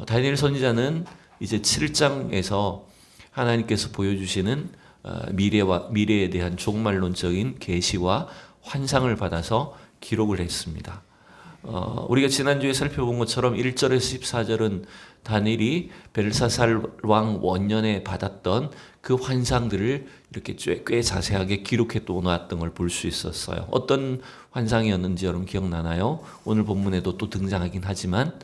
다니엘 선지자는 이제 7장에서 하나님께서 보여주시는 미래에 대한 종말론적인 계시와 환상을 받아서 기록을 했습니다. 우리가 지난주에 살펴본 것처럼 1절에서 14절은 다니엘이 벨사살 왕 원년에 받았던 그 환상들을 이렇게 꽤 자세하게 기록해 놓았던 걸 볼 수 있었어요. 어떤 환상이었는지 여러분 기억나나요? 오늘 본문에도 또 등장하긴 하지만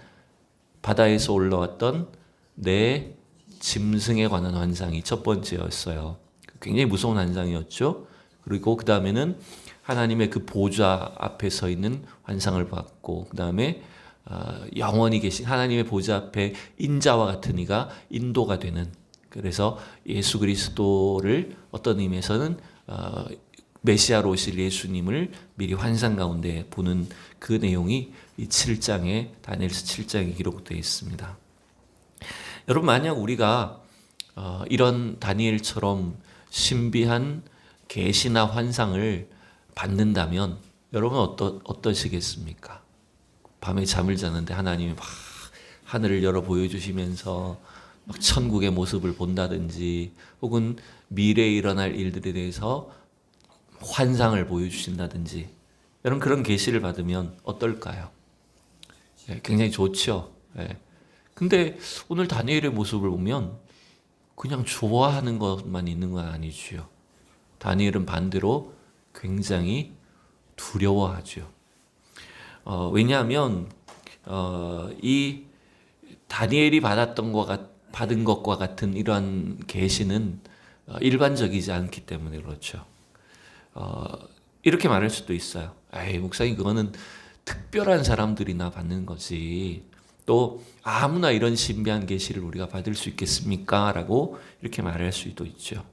바다에서 올라왔던 네 짐승에 관한 환상이 첫 번째였어요. 굉장히 무서운 환상이었죠. 그리고 그 다음에는 하나님의 그 보좌 앞에 서 있는 환상을 봤고, 그 다음에 영원히 계신 하나님의 보좌 앞에 인자와 같은 이가 인도가 되는, 그래서 예수 그리스도를 어떤 의미에서는 메시아로 오실 예수님을 미리 환상 가운데 보는 그 내용이 이 7장에 다니엘서 7장에 기록되어 있습니다. 여러분, 만약 우리가 이런 다니엘처럼 신비한 계시나 환상을 받는다면 여러분 어떠시겠습니까? 밤에 잠을 자는데 하나님이 막 하늘을 열어 보여주시면서 막 천국의 모습을 본다든지, 혹은 미래에 일어날 일들에 대해서 환상을 보여주신다든지, 여러분 그런 계시를 받으면 어떨까요? 굉장히 좋죠. 근데 오늘 다니엘의 모습을 보면 그냥 좋아하는 것만 있는 건 아니지요. 다니엘은 반대로 굉장히 두려워하죠. 왜냐하면 이 다니엘이 받은 것과 같은 이러한 계시는 일반적이지 않기 때문에 그렇죠. 이렇게 말할 수도 있어요. 에이, 목사님, 그거는 특별한 사람들이나 받는 거지, 또 아무나 이런 신비한 계시를 우리가 받을 수 있겠습니까? 라고 이렇게 말할 수도 있죠.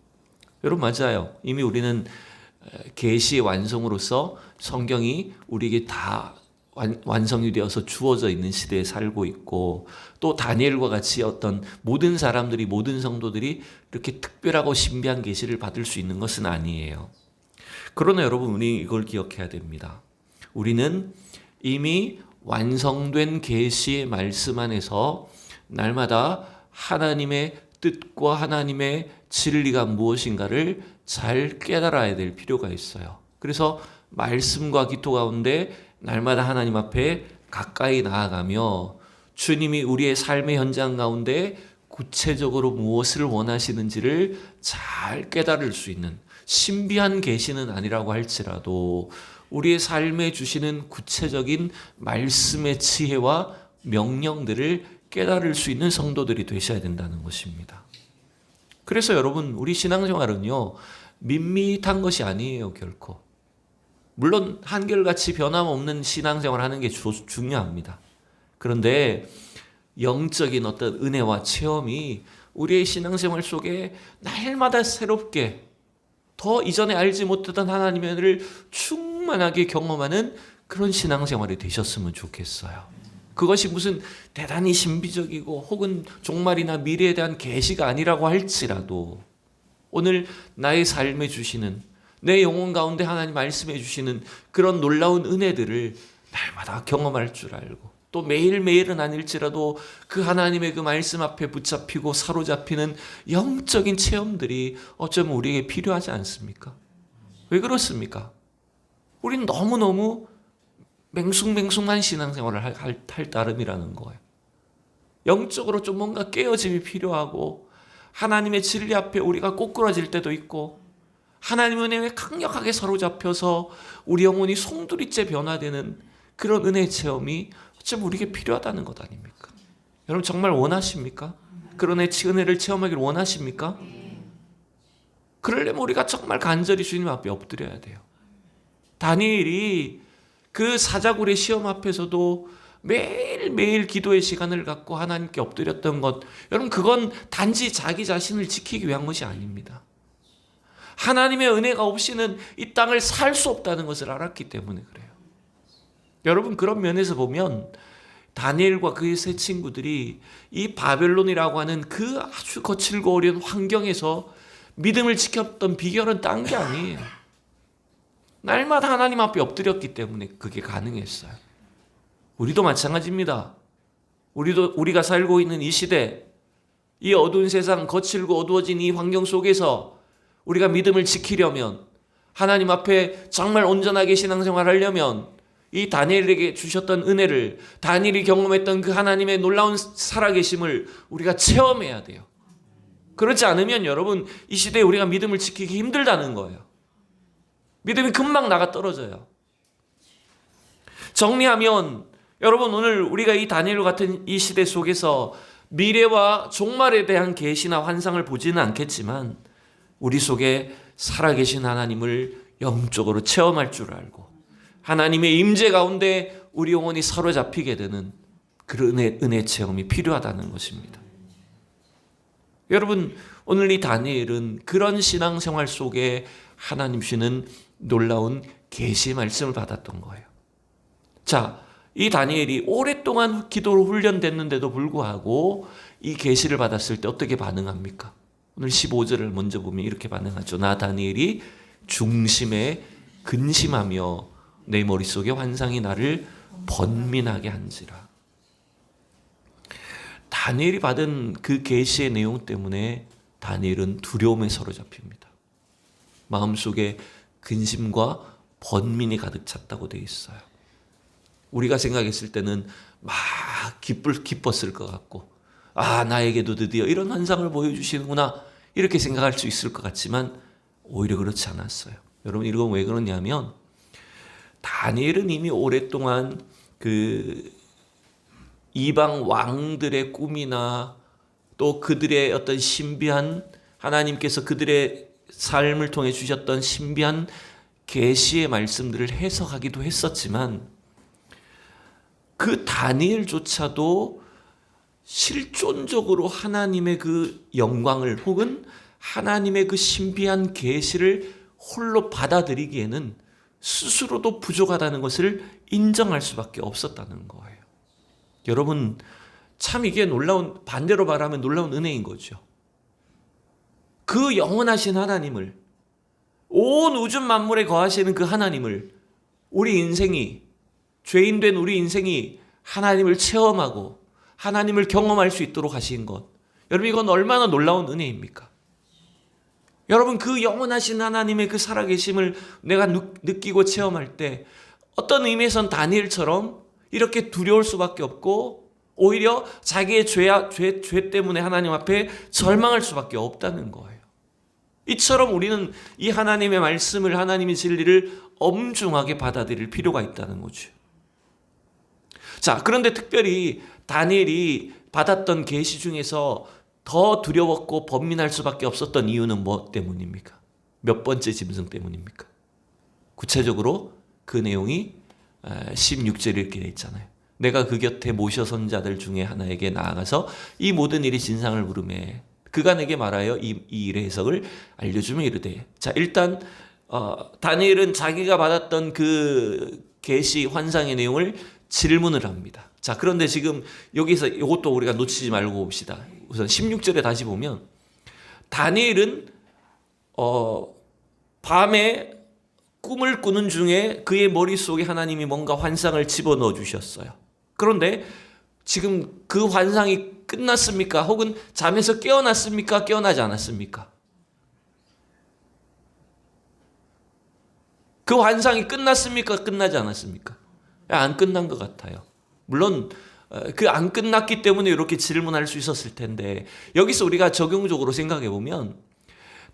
여러분, 맞아요. 이미 우리는 계시의 완성으로서 성경이 우리에게 다 완성이 되어서 주어져 있는 시대에 살고 있고, 또 다니엘과 같이 어떤 모든 사람들이, 모든 성도들이 이렇게 특별하고 신비한 계시를 받을 수 있는 것은 아니에요. 그러나 여러분, 우리 이걸 기억해야 됩니다. 우리는 이미 완성된 계시의 말씀 안에서 날마다 하나님의 뜻과 하나님의 진리가 무엇인가를 잘 깨달아야 될 필요가 있어요. 그래서 말씀과 기도 가운데 날마다 하나님 앞에 가까이 나아가며 주님이 우리의 삶의 현장 가운데 구체적으로 무엇을 원하시는지를 잘 깨달을 수 있는, 신비한 계시는 아니라고 할지라도 우리의 삶에 주시는 구체적인 말씀의 지혜와 명령들을 깨달을 수 있는 성도들이 되셔야 된다는 것입니다. 그래서 여러분, 우리 신앙생활은요, 밋밋한 것이 아니에요, 결코. 물론 한결같이 변함없는 신앙생활 하는 게 중요합니다. 그런데 영적인 어떤 은혜와 체험이 우리의 신앙생활 속에 날마다 새롭게 더 이전에 알지 못했던 하나님의 은혜를 충만하게 경험하는 그런 신앙생활이 되셨으면 좋겠어요. 그것이 무슨 대단히 신비적이고 혹은 종말이나 미래에 대한 계시가 아니라고 할지라도 오늘 나의 삶에 주시는, 내 영혼 가운데 하나님 말씀해 주시는 그런 놀라운 은혜들을 날마다 경험할 줄 알고, 또 매일매일은 아닐지라도 그 하나님의 그 말씀 앞에 붙잡히고 사로잡히는 영적인 체험들이 어쩌면 우리에게 필요하지 않습니까? 왜 그렇습니까? 우린 너무너무 맹숭맹숭한 신앙생활을 할 따름이라는 거예요. 영적으로 좀 뭔가 깨어짐이 필요하고, 하나님의 진리 앞에 우리가 꼬꾸라질 때도 있고, 하나님의 은혜에 강력하게 사로잡혀서 우리 영혼이 송두리째 변화되는 그런 은혜의 체험이 어쩌면 우리에게 필요하다는 것 아닙니까? 여러분 정말 원하십니까? 그런 은혜를 체험하기를 원하십니까? 그러려면 우리가 정말 간절히 주님 앞에 엎드려야 돼요. 다니엘이 그 사자굴의 시험 앞에서도 매일매일 기도의 시간을 갖고 하나님께 엎드렸던 것, 여러분 그건 단지 자기 자신을 지키기 위한 것이 아닙니다. 하나님의 은혜가 없이는 이 땅을 살 수 없다는 것을 알았기 때문에 그래요. 여러분, 그런 면에서 보면 다니엘과 그의 세 친구들이 이 바벨론이라고 하는 그 아주 거칠고 어려운 환경에서 믿음을 지켰던 비결은 딴 게 아니에요. 날마다 하나님 앞에 엎드렸기 때문에 그게 가능했어요. 우리도 마찬가지입니다. 우리가 살고 있는 이 시대, 이 어두운 세상, 거칠고 어두워진 이 환경 속에서 우리가 믿음을 지키려면, 하나님 앞에 정말 온전하게 신앙생활 하려면 이 다니엘에게 주셨던 은혜를, 다니엘이 경험했던 그 하나님의 놀라운 살아계심을 우리가 체험해야 돼요. 그렇지 않으면 여러분, 이 시대에 우리가 믿음을 지키기 힘들다는 거예요. 믿음이 금방 나가 떨어져요. 정리하면 여러분, 오늘 우리가 이 다니엘 같은 이 시대 속에서 미래와 종말에 대한 계시나 환상을 보지는 않겠지만 우리 속에 살아계신 하나님을 영적으로 체험할 줄 알고 하나님의 임재 가운데 우리 영혼이 사로잡히게 되는 그런 은혜 체험이 필요하다는 것입니다. 여러분, 오늘 이 다니엘은 그런 신앙생활 속에 하나님 주시는 놀라운 계시 말씀을 받았던 거예요. 자, 이 다니엘이 오랫동안 기도로 훈련됐는데도 불구하고 이 계시를 받았을 때 어떻게 반응합니까? 오늘 15절을 먼저 보면 이렇게 반응하죠. 나 다니엘이 중심에 근심하며 내 머릿속에 환상이 나를 번민하게 한지라. 다니엘이 받은 그 계시의 내용 때문에 다니엘은 두려움에 사로잡힙니다. 마음속에 근심과 번민이 가득 찼다고 되어 있어요. 우리가 생각했을 때는 막 기뻤을 것 같고, 아, 나에게도 드디어 이런 환상을 보여주시는구나, 이렇게 생각할 수 있을 것 같지만 오히려 그렇지 않았어요. 여러분, 이건 왜 그러냐면 다니엘은 이미 오랫동안 그 이방 왕들의 꿈이나 또 그들의 어떤 신비한, 하나님께서 그들의 삶을 통해 주셨던 신비한 계시의 말씀들을 해석하기도 했었지만 그 다니엘조차도 실존적으로 하나님의 그 영광을 혹은 하나님의 그 신비한 계시를 홀로 받아들이기에는 스스로도 부족하다는 것을 인정할 수밖에 없었다는 거예요. 여러분, 참 이게 놀라운, 반대로 말하면 놀라운 은혜인 거죠. 그 영원하신 하나님을, 온 우주 만물에 거하시는 그 하나님을 우리 인생이, 죄인된 우리 인생이 하나님을 체험하고 하나님을 경험할 수 있도록 하신 것, 여러분, 이건 얼마나 놀라운 은혜입니까? 여러분, 그 영원하신 하나님의 그 살아계심을 내가 느끼고 체험할 때 어떤 의미에선 다니엘처럼 이렇게 두려울 수밖에 없고 오히려 자기의 죄 때문에 하나님 앞에 절망할 수밖에 없다는 거예요. 이처럼 우리는 이 하나님의 말씀을, 하나님의 진리를 엄중하게 받아들일 필요가 있다는 거죠. 자, 그런데 특별히 다니엘이 받았던 계시 중에서 더 두려웠고 번민할 수밖에 없었던 이유는 뭐 때문입니까? 몇 번째 짐승 때문입니까? 구체적으로 그 내용이 16절에 이렇게 되어 있잖아요. 내가 그 곁에 모셔 선 자들 중에 하나에게 나아가서 이 모든 일이 진상을 물으매 그가 내게 말하여 이 일의 해석을 알려주며 이르되. 자, 일단 다니엘은 자기가 받았던 그 계시 환상의 내용을 질문을 합니다. 자, 그런데 지금 여기서 이것도 우리가 놓치지 말고 봅시다. 우선 16절에 다시 보면 다니엘은 밤에 꿈을 꾸는 중에 그의 머릿속에 하나님이 뭔가 환상을 집어넣어 주셨어요. 그런데 지금 그 환상이 끝났습니까? 혹은 잠에서 깨어났습니까? 깨어나지 않았습니까? 그 환상이 끝났습니까? 끝나지 않았습니까? 안 끝난 것 같아요. 물론 그 안 끝났기 때문에 이렇게 질문할 수 있었을 텐데, 여기서 우리가 적용적으로 생각해 보면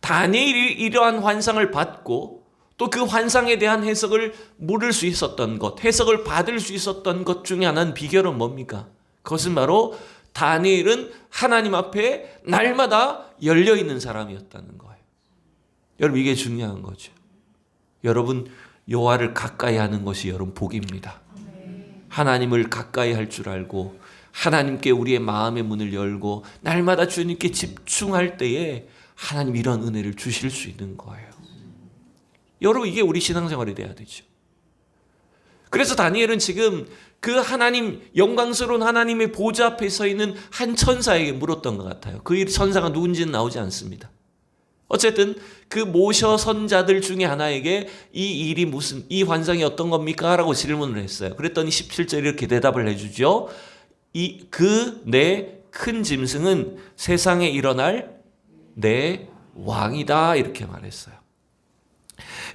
다니엘이 이러한 환상을 받고 또 그 환상에 대한 해석을 물을 수 있었던 것, 해석을 받을 수 있었던 것 중에 하나는 비결은 뭡니까? 그것은 바로 다니엘은 하나님 앞에 날마다 열려있는 사람이었다는 거예요. 여러분, 이게 중요한 거죠. 여러분, 여호와를 가까이 하는 것이 여러분 복입니다. 하나님을 가까이 할 줄 알고 하나님께 우리의 마음의 문을 열고 날마다 주님께 집중할 때에 하나님 이런 은혜를 주실 수 있는 거예요. 여러분, 이게 우리 신앙생활이 돼야 되죠. 그래서 다니엘은 지금 그 하나님, 영광스러운 하나님의 보좌 앞에 서 있는 한 천사에게 물었던 것 같아요. 그 천사가 누군지는 나오지 않습니다. 어쨌든 그 모셔 선 자들 중에 하나에게 이 환상이 어떤 겁니까? 라고 질문을 했어요. 그랬더니 17절에 이렇게 대답을 해주죠. 그 내 큰 짐승은 세상에 일어날 내 왕이다 이렇게 말했어요.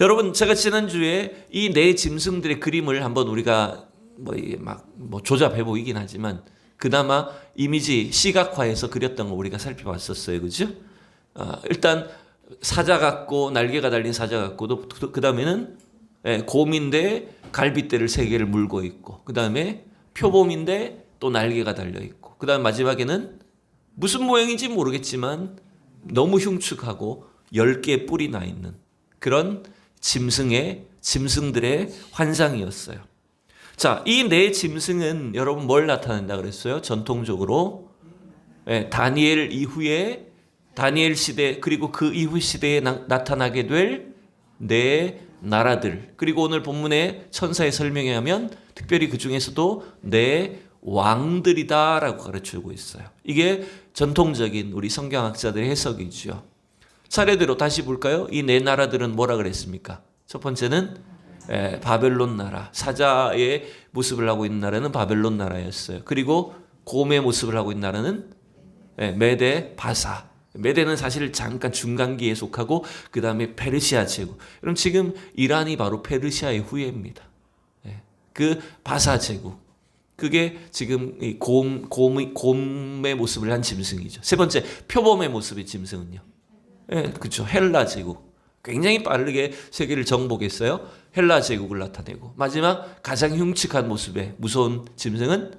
여러분, 제가 지난주에 이 네 짐승들의 그림을 한번 우리가 조잡해 보이긴 하지만 그나마 이미지 시각화해서 그렸던 거 우리가 살펴봤었어요. 그죠? 일단 사자 같고 날개가 달린 사자 같고 그 다음에는 곰인데 갈빗대를 세 개를 물고 있고 그 다음에 표범인데 또 날개가 달려 있고 그 다음 마지막에는 무슨 모양인지 모르겠지만 너무 흉측하고 10개의 뿔이 나 있는 그런 짐승들의 환상이었어요. 자, 이 네 짐승은 여러분 뭘 나타낸다 그랬어요? 전통적으로 다니엘 이후에 다니엘 시대 그리고 그 이후 시대에 나타나게 될 네 나라들, 그리고 오늘 본문의 천사의 설명에 하면 특별히 그 중에서도 네 왕들이다라고 가르쳐주고 있어요. 이게 전통적인 우리 성경학자들의 해석이죠. 차례대로 다시 볼까요? 이 네 나라들은 뭐라 그랬습니까? 첫 번째는 바벨론 나라, 사자의 모습을 하고 있는 나라는 바벨론 나라였어요. 그리고 곰의 모습을 하고 있는 나라는 메데, 바사. 메데는 사실 잠깐 중간기에 속하고 그 다음에 페르시아 제국. 그럼 지금 이란이 바로 페르시아의 후예입니다. 그 바사 제국. 그게 지금 이 곰의 모습을 한 짐승이죠. 세 번째, 표범의 모습의 짐승은요. 그렇죠. 헬라 제국. 굉장히 빠르게 세계를 정복했어요. 헬라 제국을 나타내고 마지막 가장 흉측한 모습의 무서운 짐승은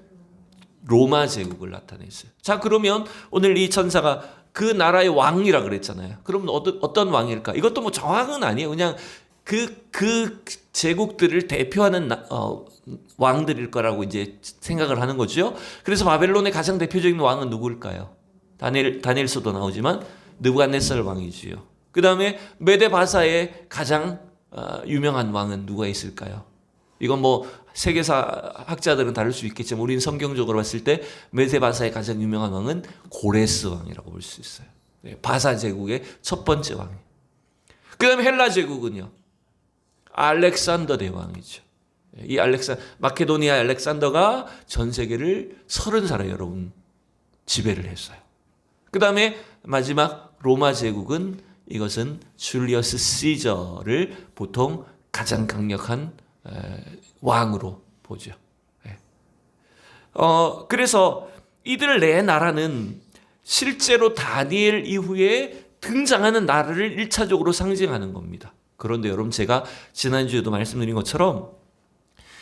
로마 제국을 나타냈어요. 자, 그러면 오늘 이 천사가 그 나라의 왕이라 그랬잖아요. 그러면 어떤 왕일까? 이것도 뭐 정확은 아니에요. 그냥 그 제국들을 대표하는 왕들일 거라고 이제 생각을 하는 거죠. 그래서 바벨론의 가장 대표적인 왕은 누구일까요? 다니엘서도 나오지만 느부갓네살 왕이지요. 그 다음에 메데바사의 가장 유명한 왕은 누가 있을까요? 이건 뭐 세계사 학자들은 다를 수 있겠지만 우리는 성경적으로 봤을 때 메데바사의 가장 유명한 왕은 고레스 왕이라고 볼 수 있어요. 바사 제국의 첫 번째 왕이에요. 그 다음에 헬라 제국은요. 알렉산더 대왕이죠. 이 마케도니아 알렉산더가 전 세계를 30살에 여러분 지배를 했어요. 그 다음에 마지막 로마 제국은 이것은 줄리어스 시저를 보통 가장 강력한 왕으로 보죠. 그래서 이들 네 나라는 실제로 다니엘 이후에 등장하는 나라를 1차적으로 상징하는 겁니다. 그런데 여러분, 제가 지난주에도 말씀드린 것처럼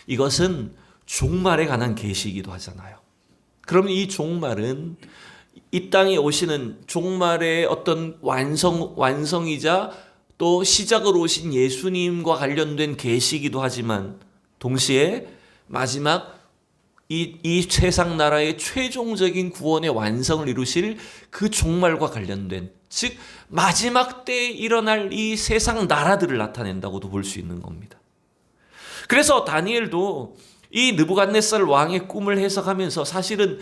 이것은 종말에 관한 계시이기도 하잖아요. 그럼 이 종말은 이 땅에 오시는 종말의 어떤 완성이자 또 시작으로 오신 예수님과 관련된 계시이기도 하지만 동시에 마지막 이 세상 나라의 최종적인 구원의 완성을 이루실 그 종말과 관련된, 즉 마지막 때에 일어날 이 세상 나라들을 나타낸다고도 볼 수 있는 겁니다. 그래서 다니엘도 이 느부갓네살 왕의 꿈을 해석하면서 사실은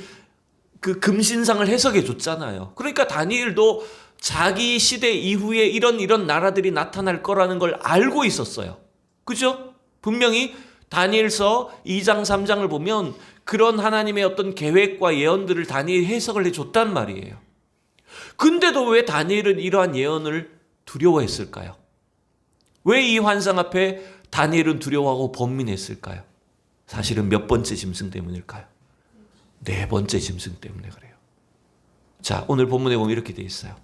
그 금신상을 해석해 줬잖아요. 그러니까 다니엘도 자기 시대 이후에 이런 나라들이 나타날 거라는 걸 알고 있었어요. 그죠? 분명히 다니엘서 2장 3장을 보면 그런 하나님의 어떤 계획과 예언들을 다니엘이 해석을 해줬단 말이에요. 근데도 왜 다니엘은 이러한 예언을 두려워했을까요? 왜 이 환상 앞에 다니엘은 두려워하고 번민했을까요? 사실은 몇 번째 짐승 때문일까요? 네 번째 짐승 때문에 그래요. 자, 오늘 본문에 보면 이렇게 돼 있어요.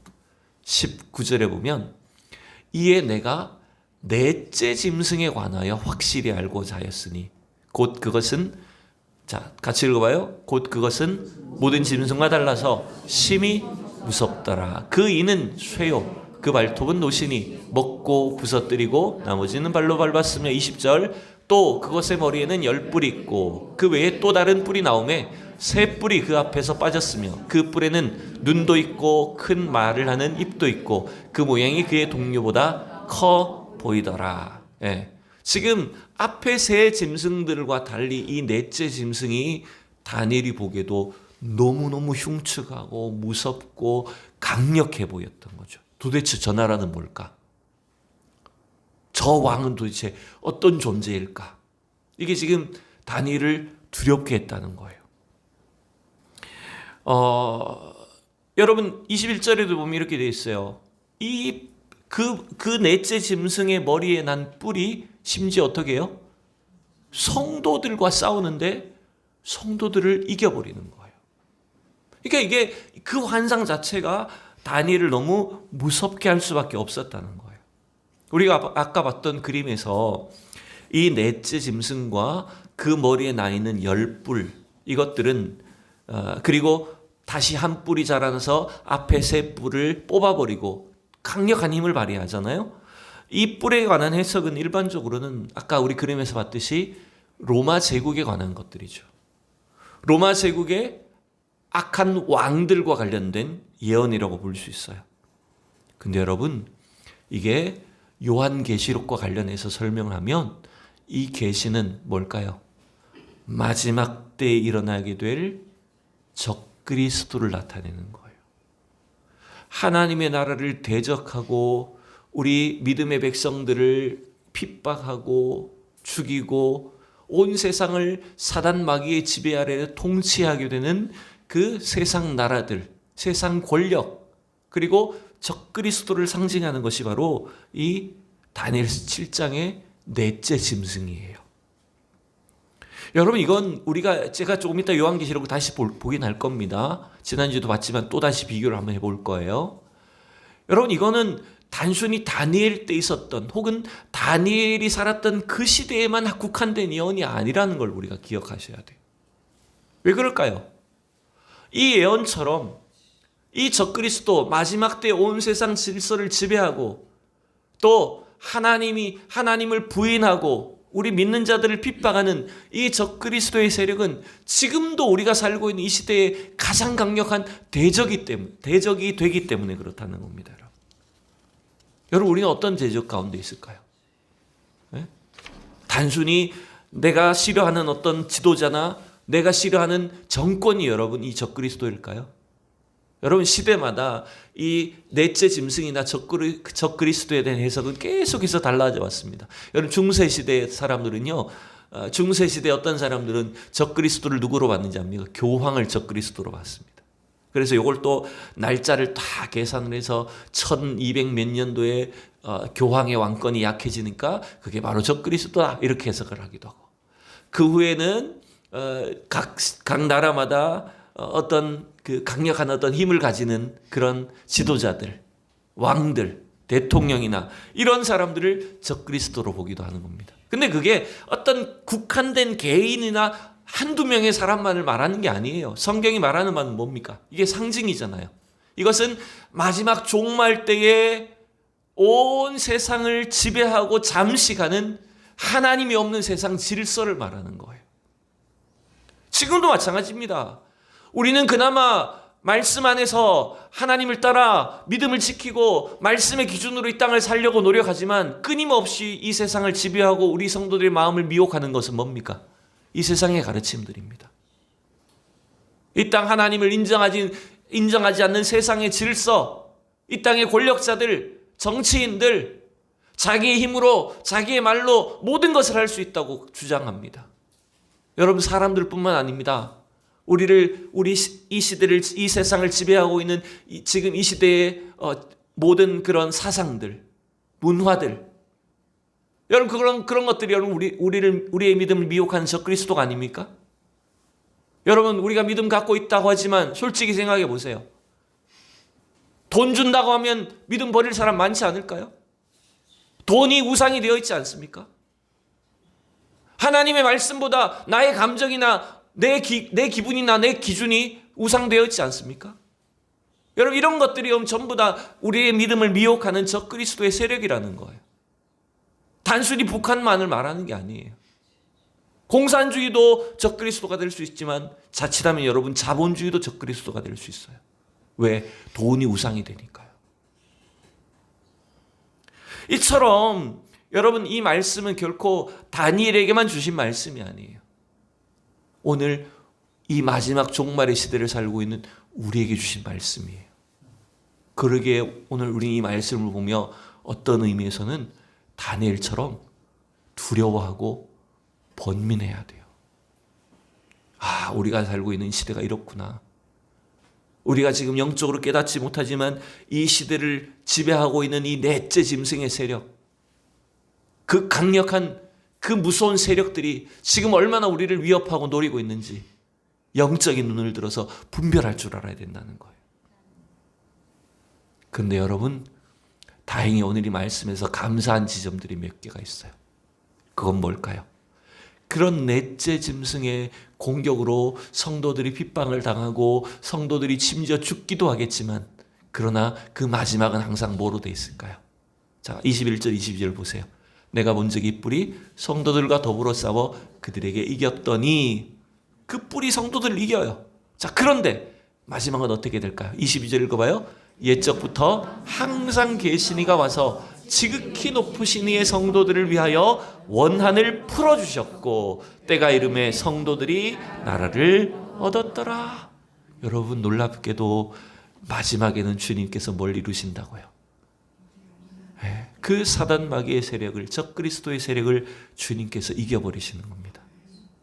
19절에 보면 이에 내가 넷째 짐승에 관하여 확실히 알고자 하였으니 곧 그것은, 자 같이 읽어봐요. 곧 그것은 모든 짐승과 달라서 심히 무섭더라. 그 이는 쇠요 그 발톱은 노시니 먹고 부서뜨리고 나머지는 발로 밟았으며 20절 또 그것의 머리에는 10뿔이 있고 그 외에 또 다른 뿔이 나오매 3뿔이 그 앞에서 빠졌으며 그 뿔에는 눈도 있고 큰 말을 하는 입도 있고 그 모양이 그의 동료보다 커 보이더라. 지금 앞에 세 짐승들과 달리 이 넷째 짐승이 다니엘이 보기에도 너무너무 흉측하고 무섭고 강력해 보였던 거죠. 도대체 저 나라는 뭘까? 저 왕은 도대체 어떤 존재일까? 이게 지금 다니엘을 두렵게 했다는 거예요. 여러분 21절에도 보면 이렇게 되어 있어요. 그 넷째 짐승의 머리에 난 뿔이 심지어 어떻게 해요? 성도들과 싸우는데 성도들을 이겨버리는 거예요. 그러니까 이게 그 환상 자체가 다니엘을 너무 무섭게 할 수밖에 없었다는 거예요. 우리가 아까 봤던 그림에서 이 넷째 짐승과 그 머리에 나 있는 10뿔, 이것들은 그리고 다시 한 뿔이 자라나서 앞에 3뿔을 뽑아버리고 강력한 힘을 발휘하잖아요. 이 뿔에 관한 해석은 일반적으로는 아까 우리 그림에서 봤듯이 로마 제국에 관한 것들이죠. 로마 제국의 악한 왕들과 관련된 예언이라고 볼 수 있어요. 근데 여러분, 이게 요한계시록과 관련해서 설명하면 이 계시는 뭘까요? 마지막 때에 일어나게 될 적그리스도를 나타내는 거예요. 하나님의 나라를 대적하고 우리 믿음의 백성들을 핍박하고 죽이고 온 세상을 사단 마귀의 지배 아래 통치하게 되는 그 세상 나라들, 세상 권력, 그리고 적그리스도를 상징하는 것이 바로 이 다니엘서 7장의 넷째 짐승이에요. 여러분, 이건 제가 조금 이따 요한계시록을 다시 보긴 할 겁니다. 지난주에도 봤지만 또 다시 비교를 한번 해볼 거예요. 여러분, 이거는 단순히 다니엘 때 있었던 혹은 다니엘이 살았던 그 시대에만 국한된 예언이 아니라는 걸 우리가 기억하셔야 돼요. 왜 그럴까요? 이 예언처럼 이 적그리스도 마지막 때 온 세상 질서를 지배하고 또 하나님을 부인하고 우리 믿는 자들을 핍박하는 이 적그리스도의 세력은 지금도 우리가 살고 있는 이 시대에 가장 강력한 대적이 되기 때문에 그렇다는 겁니다. 여러분, 우리는 어떤 대적 가운데 있을까요? 네? 단순히 내가 싫어하는 어떤 지도자나 내가 싫어하는 정권이 여러분 이 적그리스도일까요? 여러분, 시대마다 이 넷째 짐승이나 적그리스도에 대한 해석은 계속해서 달라져 왔습니다. 여러분, 중세시대 사람들은요, 중세시대 어떤 사람들은 적그리스도를 누구로 봤는지 압니까? 교황을 적그리스도로 봤습니다. 그래서 이걸 또 날짜를 다 계산을 해서 1200 몇 년도에 교황의 왕권이 약해지니까 그게 바로 적그리스도다 이렇게 해석을 하기도 하고, 그 후에는 각 나라마다 어떤 그 강력한 어떤 힘을 가지는 그런 지도자들, 왕들, 대통령이나 이런 사람들을 적그리스도로 보기도 하는 겁니다. 근데 그게 어떤 국한된 개인이나 한두 명의 사람만을 말하는 게 아니에요. 성경이 말하는 바는 뭡니까? 이게 상징이잖아요. 이것은 마지막 종말 때에 온 세상을 지배하고 잠식하는 하나님이 없는 세상 질서를 말하는 거예요. 지금도 마찬가지입니다. 우리는 그나마 말씀 안에서 하나님을 따라 믿음을 지키고 말씀의 기준으로 이 땅을 살려고 노력하지만 끊임없이 이 세상을 지배하고 우리 성도들의 마음을 미혹하는 것은 뭡니까? 이 세상의 가르침들입니다. 이 땅 하나님을 인정하지 않는 세상의 질서, 이 땅의 권력자들, 정치인들, 자기의 힘으로, 자기의 말로 모든 것을 할 수 있다고 주장합니다. 여러분, 사람들뿐만 아닙니다. 우리 이 시대를, 이 세상을 지배하고 있는 지금 이 시대의 모든 그런 사상들, 문화들, 여러분, 그런 것들이 여러분 우리의 믿음을 미혹하는 적그리스도가 아닙니까? 여러분, 우리가 믿음 갖고 있다고 하지만 솔직히 생각해 보세요. 돈 준다고 하면 믿음 버릴 사람 많지 않을까요? 돈이 우상이 되어 있지 않습니까? 하나님의 말씀보다 나의 감정이나 내 기분이나 내 기준이 우상되어 있지 않습니까? 여러분, 이런 것들이 전부 다 우리의 믿음을 미혹하는 적그리스도의 세력이라는 거예요. 단순히 북한만을 말하는 게 아니에요. 공산주의도 적그리스도가 될 수 있지만 자칫하면 여러분 자본주의도 적그리스도가 될 수 있어요. 왜? 돈이 우상이 되니까요. 이처럼 여러분, 이 말씀은 결코 다니엘에게만 주신 말씀이 아니에요. 오늘 이 마지막 종말의 시대를 살고 있는 우리에게 주신 말씀이에요. 그러기에 오늘 우리 이 말씀을 보며 어떤 의미에서는 다니엘처럼 두려워하고 번민해야 돼요. 아, 우리가 살고 있는 시대가 이렇구나. 우리가 지금 영적으로 깨닫지 못하지만 이 시대를 지배하고 있는 이 넷째 짐승의 세력, 그 강력한 그 무서운 세력들이 지금 얼마나 우리를 위협하고 노리고 있는지 영적인 눈을 들어서 분별할 줄 알아야 된다는 거예요. 그런데 여러분, 다행히 오늘 이 말씀에서 감사한 지점들이 몇 개가 있어요. 그건 뭘까요? 그런 넷째 짐승의 공격으로 성도들이 핍박을 당하고 성도들이 심지어 죽기도 하겠지만, 그러나 그 마지막은 항상 뭐로 돼 있을까요? 자, 21절 22절 보세요. 내가 본즉 이 뿔이 성도들과 더불어 싸워 그들에게 이겼더니, 그 뿔이 성도들을 이겨요. 자, 그런데 마지막은 어떻게 될까요? 22절 읽어봐요. 옛적부터 항상 계신 이가 와서 지극히 높으신 이의 성도들을 위하여 원한을 풀어주셨고 때가 이름에 성도들이 나라를 얻었더라. 여러분, 놀랍게도 마지막에는 주님께서 뭘 이루신다고요? 그 사단 마귀의 세력을, 적그리스도의 세력을 주님께서 이겨버리시는 겁니다.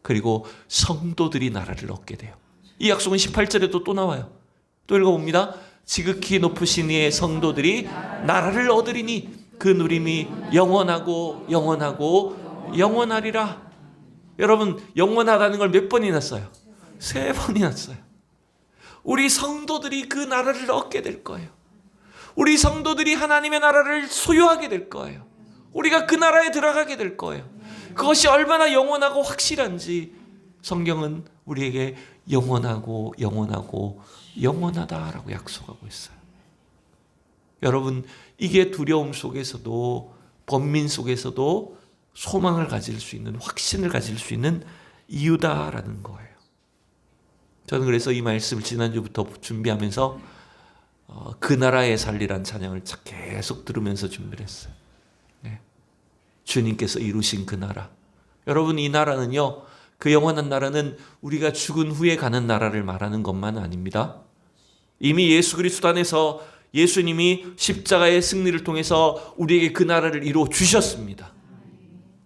그리고 성도들이 나라를 얻게 돼요. 이 약속은 18절에도 또 나와요. 또 읽어봅니다. 지극히 높으신 이의 성도들이 나라를 얻으리니 그 누림이 영원하고 영원하고 영원하리라. 여러분, 영원하다는 걸 몇 번이나 써요? 3번이나 써요. 우리 성도들이 그 나라를 얻게 될 거예요. 우리 성도들이 하나님의 나라를 소유하게 될 거예요. 우리가 그 나라에 들어가게 될 거예요. 그것이 얼마나 영원하고 확실한지 성경은 우리에게 영원하고 영원하고 영원하다라고 약속하고 있어요. 여러분, 이게 두려움 속에서도, 번민 속에서도 소망을 가질 수 있는, 확신을 가질 수 있는 이유다라는 거예요. 저는 그래서 이 말씀을 지난주부터 준비하면서 그 나라에 살리란 찬양을 계속 들으면서 준비를 했어요. 네. 주님께서 이루신 그 나라. 여러분, 이 나라는요, 그 영원한 나라는 우리가 죽은 후에 가는 나라를 말하는 것만 아닙니다. 이미 예수 그리스도 안에서 예수님이 십자가의 승리를 통해서 우리에게 그 나라를 이루어 주셨습니다.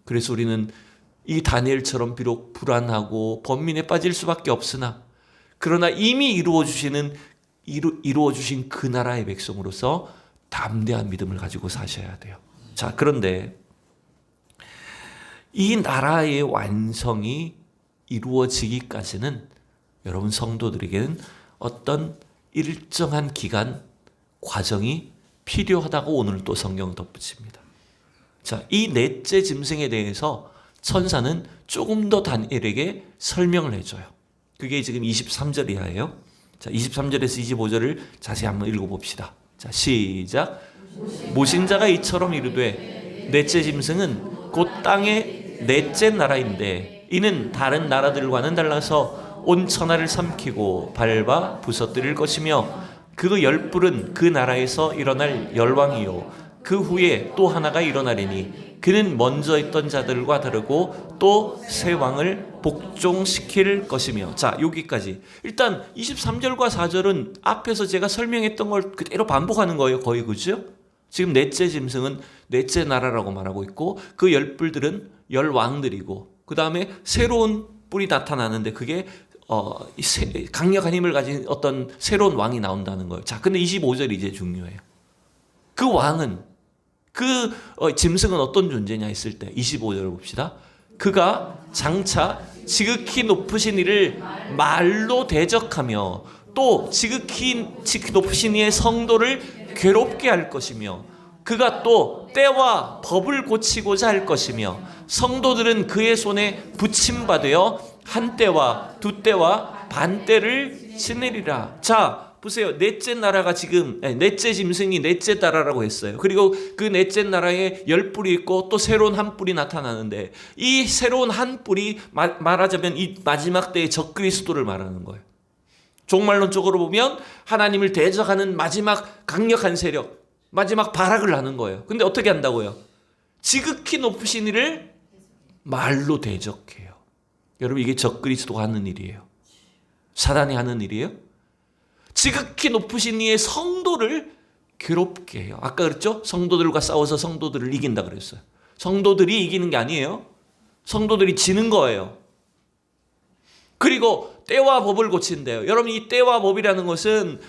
그래서 우리는 이 다니엘처럼 비록 불안하고 번민에 빠질 수밖에 없으나, 그러나 이미 이루어 주신 그 나라의 백성으로서 담대한 믿음을 가지고 사셔야 돼요. 자, 그런데 이 나라의 완성이 이루어지기까지는 여러분 성도들에게는 어떤 일정한 기간, 과정이 필요하다고 오늘 또 성경 덧붙입니다. 자, 이 넷째 짐승에 대해서 천사는 조금 더 다니엘에게 설명을 해줘요. 그게 지금 23절 이하예요. 자, 23절에서 25절을 자세히 한번 읽어봅시다. 자, 시작. 모신 자가 이처럼 이르되 넷째 짐승은 곧 땅의 넷째 나라인데 이는 다른 나라들과는 달라서 온 천하를 삼키고 밟아 부서뜨릴 것이며 그 열불은 그 나라에서 일어날 열왕이요 그 후에 또 하나가 일어나리니 그는 먼저 있던 자들과 다르고 또 새 왕을 복종시킬 것이며. 자, 여기까지. 일단 23절과 4절은 앞에서 제가 설명했던 걸 그대로 반복하는 거예요. 거의, 그죠? 지금 넷째 짐승은 넷째 나라라고 말하고 있고 그 열불들은 열왕들이고 그 다음에 새로운 뿔이 나타나는데 그게 강력한 힘을 가진 어떤 새로운 왕이 나온다는 거예요. 자, 근데 25절이 이제 중요해요. 그 왕은, 그 짐승은 어떤 존재냐 했을 때 25절을 봅시다. 그가 장차 지극히 높으신 이를 말로 대적하며 또 지극히 높으신 이의 성도를 괴롭게 할 것이며 그가 또 때와 법을 고치고자 할 것이며 성도들은 그의 손에 붙임받으어 한 때와 두 때와 반 때를 지내리라. 자, 보세요. 넷째 나라가 지금 넷째 짐승이 넷째 나라라고 했어요. 그리고 그 넷째 나라에 열 뿔이 있고 또 새로운 한 뿔이 나타나는데 이 새로운 한 뿔이 말하자면 이 마지막 때의 적그리스도를 말하는 거예요. 종말론적으로 보면 하나님을 대적하는 마지막 강력한 세력, 마지막 발악을 하는 거예요. 근데 어떻게 한다고요? 지극히 높으신 이를 말로 대적해요. 여러분, 이게 적그리스도가 하는 일이에요. 사단이 하는 일이에요. 지극히 높으신 이의 성도를 괴롭게 해요. 아까 그랬죠? 성도들과 싸워서 성도들을 이긴다 그랬어요. 성도들이 이기는 게 아니에요. 성도들이 지는 거예요. 그리고 때와 법을 고친대요. 여러분, 이 때와 법이라는 것은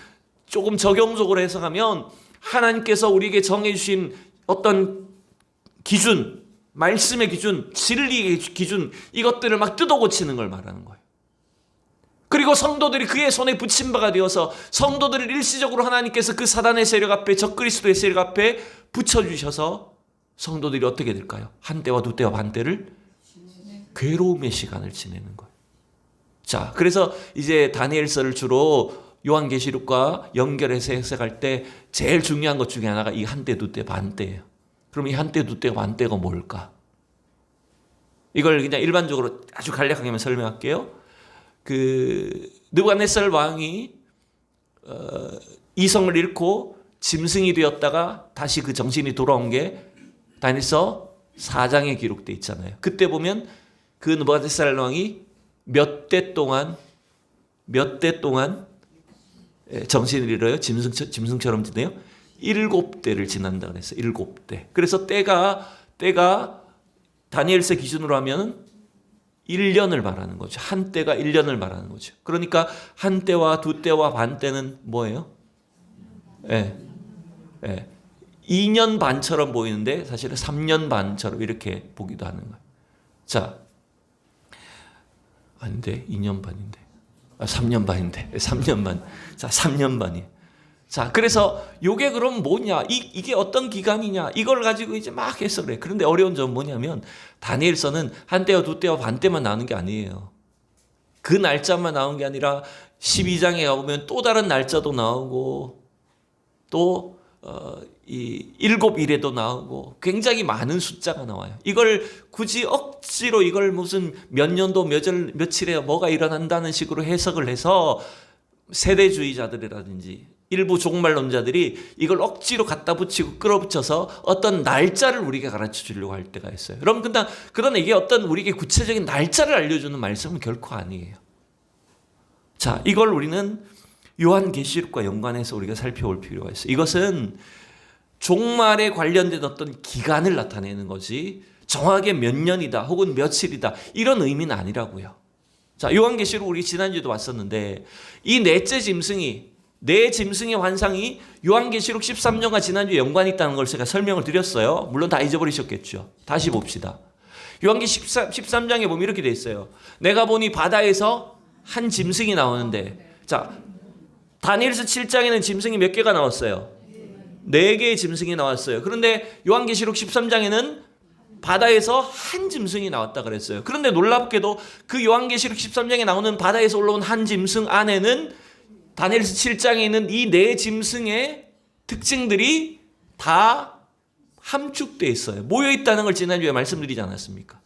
조금 적용적으로 해석하면 하나님께서 우리에게 정해주신 어떤 기준, 말씀의 기준, 진리의 기준, 이것들을 막 뜯어 고치는 걸 말하는 거예요. 그리고 성도들이 그의 손에 붙임 바가 되어서 성도들을 일시적으로 하나님께서 그 사단의 세력 앞에, 적그리스도의 세력 앞에 붙여주셔서 성도들이 어떻게 될까요? 한 때와 두 때와 반 때를 괴로움의 시간을 지내는 거예요. 자, 그래서 이제 다니엘서를 주로 요한계시록과 연결해서 해석할 때 제일 중요한 것 중에 하나가 이 한 때, 두 때, 반 때예요. 그럼 이 한 때, 두 때, 반 때가 뭘까? 이걸 그냥 일반적으로 아주 간략하게만 설명할게요. 느부갓네살 왕이 이성을 잃고 짐승이 되었다가 다시 그 정신이 돌아온 게 다니엘서 4장에 기록돼 있잖아요. 그때 보면 그 느부갓네살 왕이 몇 대 동안 정신을 잃어요? 짐승처럼 지내요? 7대를 지난다 그랬어요. 7대. 그래서 때가 다니엘서 기준으로 하면 1년을 말하는 거죠. 한 때가 1년을 말하는 거죠. 그러니까 한 때와 두 때와 반 때는 뭐예요? 2년 반처럼 보이는데 사실은 3년 반처럼 이렇게 보기도 하는 거예요. 자, 아닌데 2년 반인데 3년 반인데 3년 반. 자, 3년 반이에요. 자, 그래서 요게 그럼 뭐냐? 이게 어떤 기간이냐? 이걸 가지고 이제 막 해석을 해. 그런데 어려운 점은 뭐냐면 다니엘서는 한 때와 두 때와 반 때만 나오는 게 아니에요. 그 날짜만 나온 게 아니라 12장에 가보면 또 다른 날짜도 나오고 또 이 7일에도 나오고 굉장히 많은 숫자가 나와요. 이걸 굳이 억지로 이걸 무슨 몇 년도 며칠에 뭐가 일어난다는 식으로 해석을 해서 세대주의자들이라든지 일부 종말론자들이 이걸 억지로 갖다 붙이고 끌어붙여서 어떤 날짜를 우리에게 가르쳐 주려고 할 때가 있어요. 여러분, 그러나 이게 어떤 우리에게 구체적인 날짜를 알려주는 말씀은 결코 아니에요. 자, 이걸 우리는 요한계시록과 연관해서 우리가 살펴볼 필요가 있어요. 이것은 종말에 관련된 어떤 기간을 나타내는 거지 정확하게 몇 년이다 혹은 며칠이다 이런 의미는 아니라고요. 자, 요한계시록 우리 지난주에도 왔었는데 이 넷째 짐승이 네 짐승의 환상이 요한계시록 13장과 지난주에 연관이 있다는 걸 제가 설명을 드렸어요. 물론 다 잊어버리셨겠죠. 다시 봅시다. 요한계시록 13장에 보면 이렇게 돼 있어요. 내가 보니 바다에서 한 짐승이 나오는데, 자, 다니엘서 7장에는 짐승이 몇 개가 나왔어요? 4개의 짐승이 나왔어요. 그런데 요한계시록 13장에는 바다에서 한 짐승이 나왔다 그랬어요. 그런데 놀랍게도 그 요한계시록 13장에 나오는 바다에서 올라온 한 짐승 안에는 다니엘서 7장에 있는 이 4 짐승의 특징들이 다 함축되어 있어요. 모여 있다는 걸 지난주에 말씀드리지 않았습니까?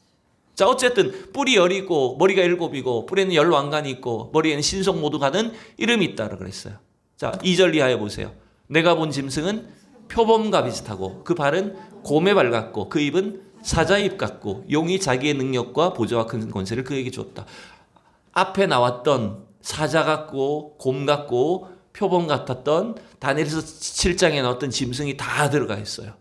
자, 어쨌든 뿔이 10이고 머리가 7이고 뿔에는 10왕관이 있고 머리에는 신속 모두 가는 이름이 있다고 그랬어요. 자, 2절 이하에 보세요. 내가 본 짐승은 표범과 비슷하고 그 발은 곰의 발 같고 그 입은 사자의 입 같고 용이 자기의 능력과 보좌와 큰 권세를 그에게 줬다. 앞에 나왔던 사자 같고 곰 같고 표범 같았던 다니엘서 7장에 나왔던 짐승이 다 들어가 있어요.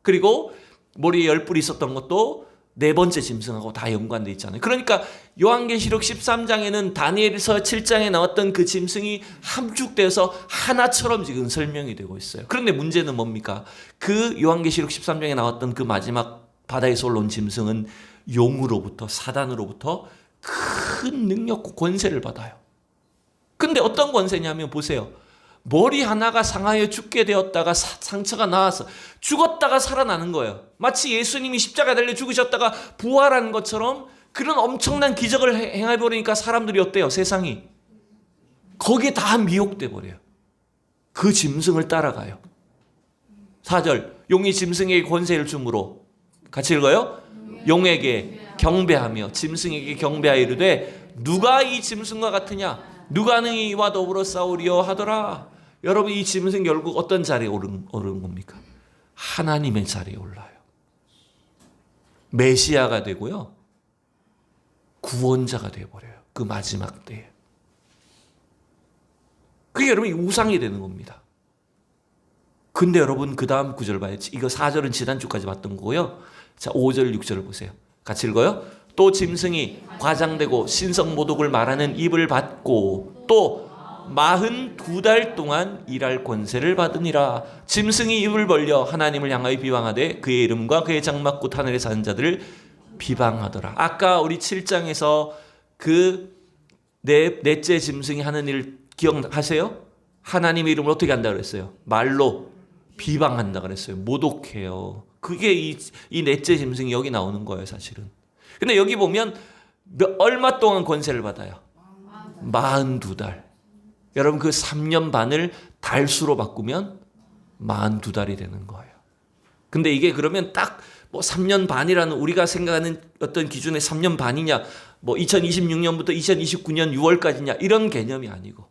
그리고 머리에 10뿔이 있었던 것도 4번째 짐승하고 다 연관되어 있잖아요. 그러니까 요한계시록 13장에는 다니엘서 7장에 나왔던 그 짐승이 함축돼서 하나처럼 지금 설명이 되고 있어요. 그런데 문제는 뭡니까? 그 요한계시록 13장에 나왔던 그 마지막 바다에서 올라온 짐승은 용으로부터 사단으로부터 큰 능력과 권세를 받아요. 근데 어떤 권세냐면 보세요. 머리 하나가 상하여 죽게 되었다가 상처가 나와서 죽었다가 살아나는 거예요. 마치 예수님이 십자가에 달려 죽으셨다가 부활하는 것처럼 그런 엄청난 기적을 행해버리니까 사람들이 어때요? 세상이. 거기에 다 미혹돼 버려요. 그 짐승을 따라가요. 4절 용이 짐승에게 권세를 주므로 같이 읽어요. 용에게 경배하며 짐승에게 경배하여 이르되 누가 이 짐승과 같으냐? 누가 능히 이와 더불어 싸우리요 하더라. 여러분, 이 짐승 결국 어떤 자리에 오른 겁니까? 하나님의 자리에 올라요. 메시아가 되고요. 구원자가 되어버려요. 그 마지막 때에. 그게 여러분 우상이 되는 겁니다. 근데 여러분 그 다음 구절 봐야지. 이거 4절은 지난주까지 봤던 거고요. 자, 5절 6절을 보세요. 같이 읽어요. 또 짐승이 과장되고 신성모독을 말하는 입을 받고 또 42달 동안 일할 권세를 받으니라. 짐승이 입을 벌려 하나님을 향하여 비방하되 그의 이름과 그의 장막꽃 하늘에 사는 자들을 비방하더라. 아까 우리 7장에서 그 넷째 짐승이 하는 일 기억하세요? 하나님의 이름을 어떻게 한다 그랬어요? 말로 비방한다 그랬어요. 모독해요. 그게 이 넷째 짐승이 여기 나오는 거예요, 사실은. 근데 여기 보면 얼마 동안 권세를 받아요? 42달. 여러분 그 3년 반을 달수로 바꾸면 42달이 되는 거예요. 근데 이게 그러면 딱 뭐 3년 반이라는 우리가 생각하는 어떤 기준의 3년 반이냐, 뭐 2026년부터 2029년 6월까지냐 이런 개념이 아니고,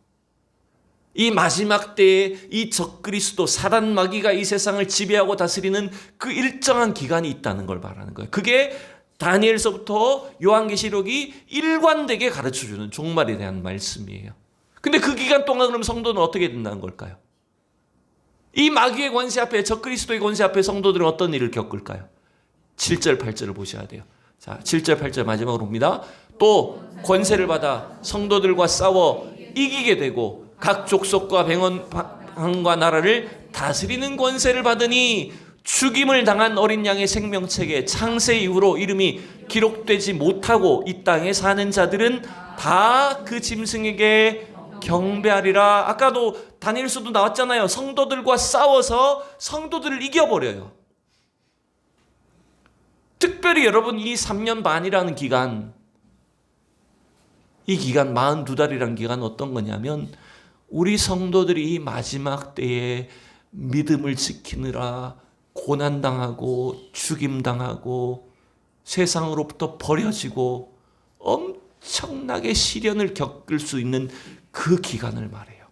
이 마지막 때에 이 적그리스도 사단 마귀가 이 세상을 지배하고 다스리는 그 일정한 기간이 있다는 걸 말하는 거예요. 그게 다니엘서부터 요한계시록이 일관되게 가르쳐주는 종말에 대한 말씀이에요. 근데 그 기간 동안 그럼 성도는 어떻게 된다는 걸까요? 이 마귀의 권세 앞에, 적그리스도의 권세 앞에 성도들은 어떤 일을 겪을까요? 7절 8절을 보셔야 돼요. 자, 7절 8절 마지막으로 봅니다. 또 권세를 받아 성도들과 싸워 이기게 되고 각 족속과 방언과 나라를 다스리는 권세를 받으니 죽임을 당한 어린 양의 생명책에 창세 이후로 이름이 기록되지 못하고 이 땅에 사는 자들은 다 그 짐승에게 경배하리라. 아까도 다니엘서도 나왔잖아요. 성도들과 싸워서 성도들을 이겨버려요. 특별히 여러분 이 3년 반이라는 기간, 이 기간 42달이라는 기간은 어떤 거냐면 우리 성도들이 이 마지막 때에 믿음을 지키느라 고난당하고 죽임당하고 세상으로부터 버려지고 엄청나게 시련을 겪을 수 있는 그 기간을 말해요.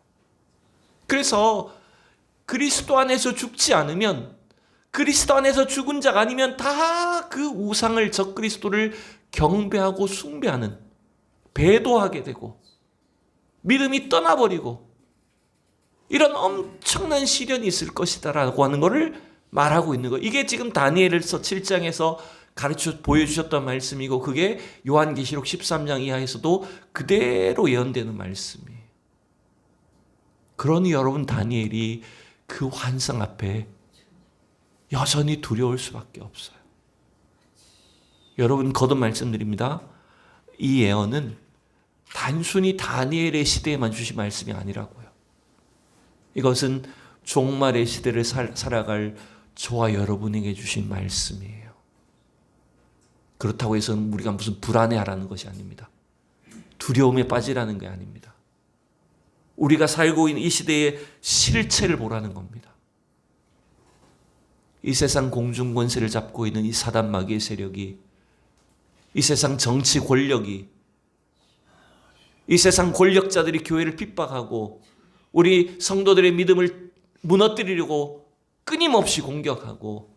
그래서 그리스도 안에서 죽지 않으면, 그리스도 안에서 죽은 자가 아니면 다 그 우상을, 적그리스도를 경배하고 숭배하는, 배도하게 되고 믿음이 떠나버리고 이런 엄청난 시련이 있을 것이다라고 하는 것을 말하고 있는 거예요. 이게 지금 다니엘서 7장에서 가르쳐 보여주셨던 말씀이고, 그게 요한계시록 13장 이하에서도 그대로 예언되는 말씀이에요. 그러니 여러분 다니엘이 그 환상 앞에 여전히 두려울 수밖에 없어요. 여러분 거듭 말씀드립니다. 이 예언은 단순히 다니엘의 시대에만 주신 말씀이 아니라고요. 이것은 종말의 시대를 살아갈 저와 여러분에게 주신 말씀이에요. 그렇다고 해서 우리가 무슨 불안해하라는 것이 아닙니다. 두려움에 빠지라는 게 아닙니다. 우리가 살고 있는 이 시대의 실체를 보라는 겁니다. 이 세상 공중 권세를 잡고 있는 이 사단 마귀의 세력이, 이 세상 정치 권력이, 이 세상 권력자들이 교회를 핍박하고 우리 성도들의 믿음을 무너뜨리려고 끊임없이 공격하고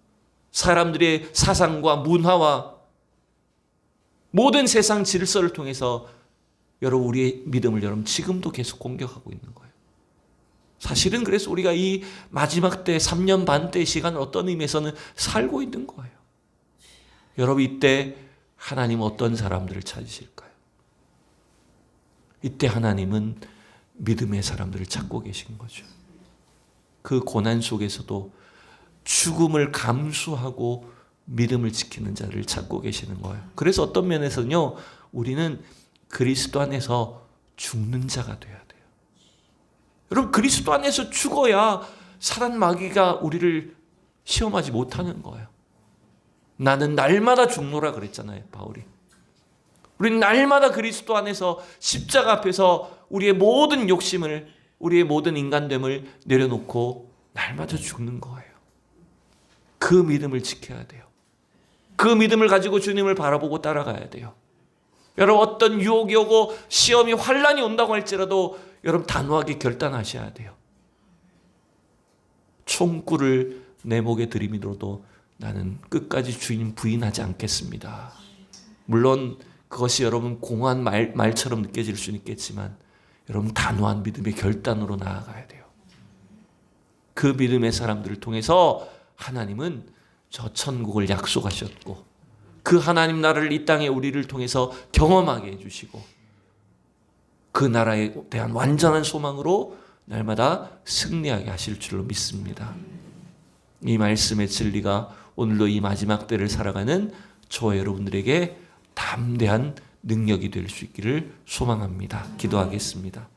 사람들의 사상과 문화와 모든 세상 질서를 통해서 여러분 우리의 믿음을 여러분 지금도 계속 공격하고 있는 거예요. 사실은 그래서 우리가 이 마지막 때 3년 반 때의 시간을 어떤 의미에서는 살고 있는 거예요. 여러분 이때 하나님은 어떤 사람들을 찾으실까요? 이때 하나님은 믿음의 사람들을 찾고 계신 거죠. 그 고난 속에서도 죽음을 감수하고 믿음을 지키는 자를 찾고 계시는 거예요. 그래서 어떤 면에서는요, 우리는 그리스도 안에서 죽는 자가 돼야 돼요. 여러분 그리스도 안에서 죽어야 사단 마귀가 우리를 시험하지 못하는 거예요. 나는 날마다 죽노라 그랬잖아요, 바울이. 우리는 날마다 그리스도 안에서 십자가 앞에서 우리의 모든 욕심을, 우리의 모든 인간됨을 내려놓고 날마다 죽는 거예요. 그 믿음을 지켜야 돼요. 그 믿음을 가지고 주님을 바라보고 따라가야 돼요. 여러분 어떤 유혹이 오고 시험이 환난이 온다고 할지라도 여러분 단호하게 결단하셔야 돼요. 총구를 내 목에 들이밀어도 나는 끝까지 주님 부인하지 않겠습니다. 물론 그것이 여러분 공허한 말처럼 느껴질 수는 있겠지만 여러분 단호한 믿음의 결단으로 나아가야 돼요. 그 믿음의 사람들을 통해서 하나님은 저 천국을 약속하셨고 그 하나님 나라를 이 땅에 우리를 통해서 경험하게 해주시고 그 나라에 대한 완전한 소망으로 날마다 승리하게 하실 줄로 믿습니다. 이 말씀의 진리가 오늘도 이 마지막 때를 살아가는 저와 여러분들에게 담대한 능력이 될 수 있기를 소망합니다. 기도하겠습니다.